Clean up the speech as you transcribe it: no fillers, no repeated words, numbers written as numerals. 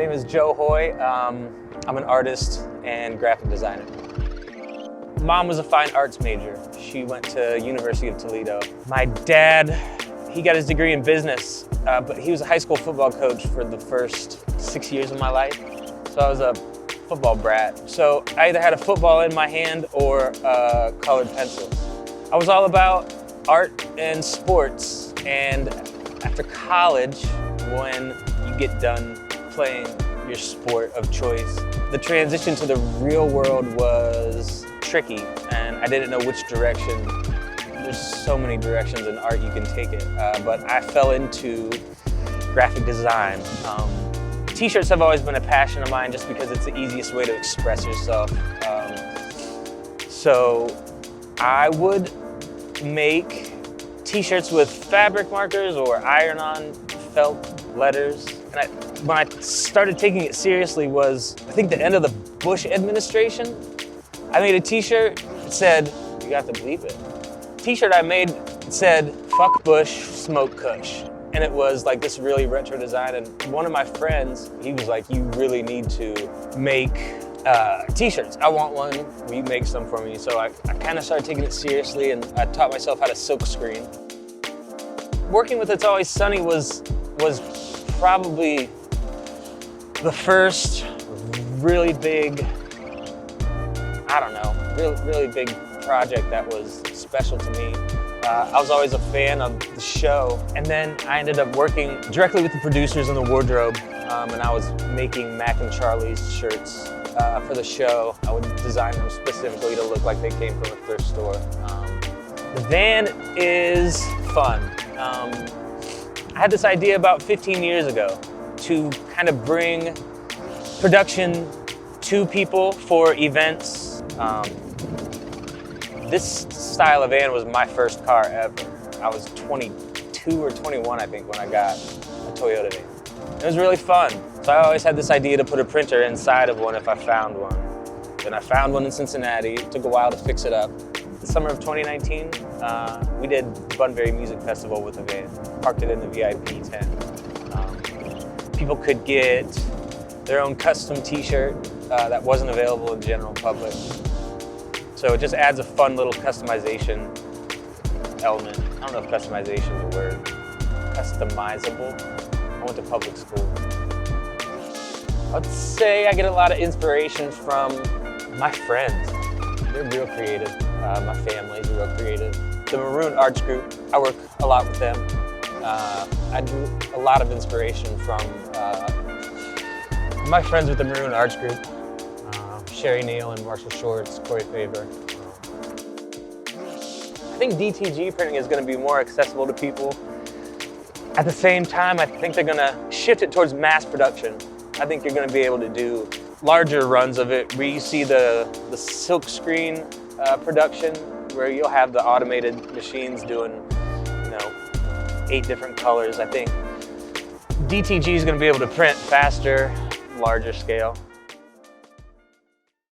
name is Joe Hoye. I'm an artist and graphic designer. Mom was a fine arts major. She went to University of Toledo. My dad, he got his degree in business, but he was a high school football coach for the first 6 years of my life. So I was a football brat. So I either had a football in my hand or colored pencils. I was all about art and sports, and after college, when you get done playing your sport of choice, the transition to the real world was tricky, and I didn't know which direction. There's so many directions in art you can take it, but I fell into graphic design. T-shirts have always been a passion of mine just because it's the easiest way to express yourself. So I would make T-shirts with fabric markers or iron-on felt letters. And when I started taking it seriously was, I think, the end of the Bush administration. I made a T-shirt that said, you got to bleep it. T-shirt I made said, fuck Bush, smoke Kush. And it was like this really retro design. And one of my friends, he was like, you really need to make T-shirts. I want one, will you make some for me? So I kind of started taking it seriously, and I taught myself how to silk screen. Working with It's Always Sunny was probably the first really big, really big project that was special to me. I was always a fan of the show, and then I ended up working directly with the producers in the wardrobe, and I was making Mac and Charlie's shirts for the show. I would design them specifically to look like they came from a thrift store. The van is fun. I had this idea about 15 years ago to kind of bring production to people for events. This style of van was my first car ever. I was 22 or 21, I think, when I got a Toyota van. It was really fun. So I always had this idea to put a printer inside of one if I found one. Then I found one in Cincinnati. It took a while to fix it up. The summer of 2019, we did Bunbury Music Festival with a van. Parked it in the VIP tent. People could get their own custom T-shirt that wasn't available in the general public. So it just adds a fun little customization element. I don't know if customization is a word. Customizable. I went to public school. I'd say I get a lot of inspiration from my friends. They're real creative. My family's real creative. The Maroon Arts Group, I work a lot with them. I drew a lot of inspiration from my friends with the Maroon Arts Group. Sherry Neal and Marshall Shorts, Corey Faber. I think DTG printing is going to be more accessible to people. At the same time, I think they're going to shift it towards mass production. I think you're going to be able to do larger runs of it where you see the silk screen production, where you'll have the automated machines doing, 8 different colors. I think DTG is going to be able to print faster, larger scale.